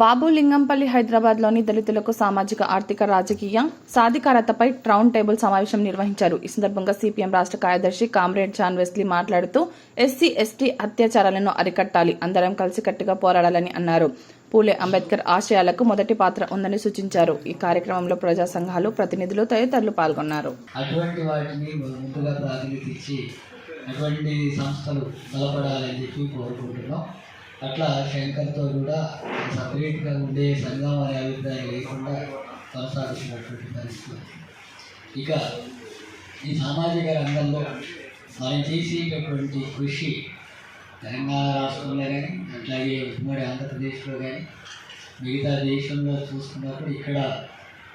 బాబు లింగంపల్లి హైదరాబాద్లోని దళితులకు సామాజిక ఆర్థిక రాజకీయ సాధికారతపై రౌండ్ టేబుల్ సమావేశం నిర్వహించారు. ఈ సందర్భంగా సిపిఎం రాష్ట్ర కార్యదర్శి కామ్రేడ్ జాన్ వెస్లీ మాట్లాడుతూ ఎస్సీ ఎస్టీ అత్యాచారాలను అరికట్టాలి, అందరం కలిసికట్టుగా పోరాడాలని అన్నారు. పూలే అంబేద్కర్ ఆశయాలకు మొదటి పాత్ర ఉందని సూచించారు. ఈ కార్యక్రమంలో ప్రజా సంఘాలు ప్రతినిధులు తదితరులు పాల్గొన్నారు. అటువంటి వాటిని ముందుగా ప్రాతినిధ్యం ఇచ్చి అటువంటి సంస్థలు బలపడాలని చెప్పి కోరుకుంటున్నాం. అట్లా శంకర్తో కూడా సపరేట్గా ఉండే సంఘం అనే అభిప్రాయం లేకుండా కొనసాగుతున్నటువంటి పరిస్థితి. ఇక ఈ సామాజిక రంగంలో మనం చేసేటటువంటి కృషి తెలంగాణ రాష్ట్రంలో కానీ అట్లాగే ఉమ్మడి ఆంధ్రప్రదేశ్లో కానీ మిగతా దేశంలో చూసుకున్నప్పుడు ఇక్కడ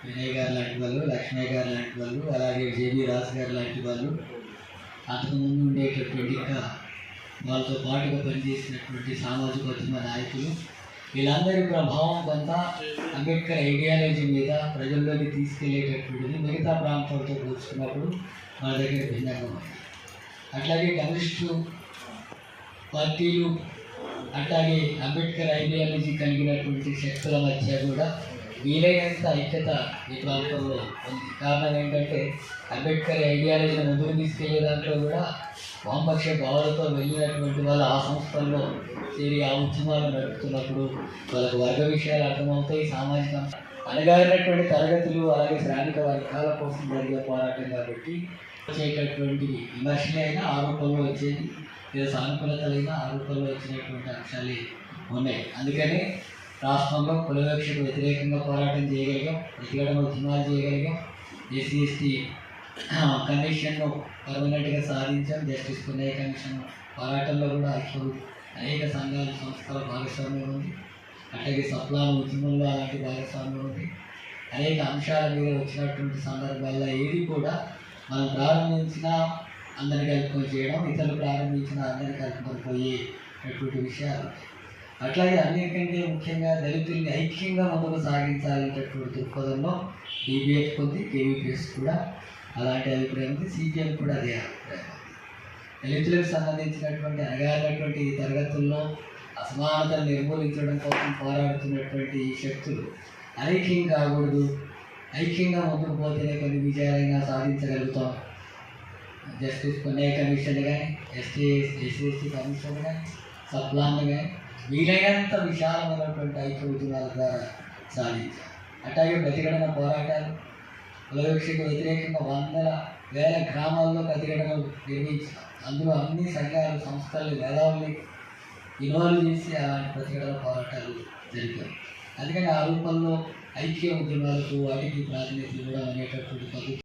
వినయ్ గారు లాంటి వాళ్ళు, లక్ష్మయ్య గారు లాంటి వాళ్ళు, అలాగే జేబీ రాజు గారు లాంటి వాళ్ళు, అంతకుముందు ఉండేటటువంటి ఇంకా వాళ్ళతో పాటుగా పనిచేసినటువంటి సామాజిక ఉద్యమ నాయకులు, వీళ్ళందరి ప్రభావం కొంత అంబేద్కర్ ఐడియాలజీ మీద ప్రజల్లోకి తీసుకెళ్లేటటువంటిది మిగతా ప్రాంతాలతో పోల్చుకున్నప్పుడు మన దగ్గర భిన్నంగా ఉంది. అట్లాగే కమ్యూనిస్టు పార్టీలు అట్లాగే అంబేద్కర్ ఐడియాలజీ కలిగినటువంటి శక్తుల మధ్య కూడా వీలైనంత ఐక్యత ఈ ప్రాంతంలో ఉంది. కారణం ఏంటంటే అంబేద్కర్ ఐడియాలజీని ముందుకు తీసుకెళ్లే దాంట్లో కూడా వామపక్ష భావాలతో వెళ్ళినటువంటి వాళ్ళు ఆ సంస్థల్లో చేరి ఆ ఉద్యమాలు నడుపుతున్నప్పుడు వాళ్ళకు వర్గ విషయాలు అర్థమవుతాయి. సామాజిక అనగారినటువంటి తరగతులు అలాగే శ్రామిక వర్గాల కోసం జరిగే పోరాటం కాబట్టి వచ్చేటటువంటి విమర్శలే అయినా ఆరోపణలు వచ్చేది, లేదా సానుకూలతలైనా ఆరోపణలు వచ్చినటువంటి అంశాలే ఉన్నాయి. అందుకని రాష్ట్రంలో కులవివక్షకు వ్యతిరేకంగా పోరాటం చేయగలిగాం, ప్రతిఘటన ఉద్యమాలు చేయగలిగాం, ఎస్సీ ఎస్టీ కమిషన్ను పర్మనెంట్గా సాధించాం. జస్టిస్ పున్నయ్య కమిషన్ పోరాటంలో కూడా ఇప్పుడు అనేక సంఘాలు సంస్థల భాగస్వామ్యం ఉంది. అట్లాగే సప్లాన్ ఉద్యమంలో అలాంటి భాగస్వామ్యం ఉంది. అనేక అంశాల మీద వచ్చినటువంటి సందర్భాల్లో ఏది కూడా మనం ప్రారంభించిన అందరిని కలుపుకొని చేయడం, ఇతరులు ప్రారంభించిన అందరిని కలుపుకొని పోయేటటువంటి విషయాలు. అట్లాగే అన్నిటికంటే ముఖ్యంగా దళితుల్ని ఐక్యంగా ముందుకు సాగించాలనేటటువంటి దృక్పథంలో డిబిఎఫ్ ఉంది, కేవీపీఎస్ కూడా అలాంటి అభిప్రాయం ఉంది, సిపిఎం కూడా అదే అభిప్రాయం. దళితులకు సంబంధించినటువంటి అనగారినటువంటి ఈ తరగతుల్లో అసమానతను నిర్మూలించడం కోసం పోరాడుతున్నటువంటి శక్తులు ఐక్యం కాకూడదు, ఐక్యంగా ముందుకు పోతేనే కొన్ని విజయాలైనా సాధించగలుగుతాం. జస్టిస్ పున్నయ్య కమిషన్ కానీ, ఎస్సీ కమిషన్ కానీ, సప్లాన్ కానీ వీలైనంత విశాలమైనటువంటి ఐక్య ఉద్యమాల ద్వారా సాధించారు. అట్లాగే ప్రతిఘటన పోరాటాలు, కులవివక్షకు వ్యతిరేకంగా వందల వేల గ్రామాల్లో ప్రతిఘటనలు నిర్మించారు. అందులో అన్ని సంఘాలు సంస్థలు మేధావుల్ని ఇన్వాల్వ్ చేసి అలాంటి ప్రతిఘటన పోరాటాలు జరిపారు. అందుకని ఆ రూపంలో ఐక్య ఉద్యమాలకు వాటికి ప్రాతినిధ్యం కూడా అనేటటువంటి పద్ధతి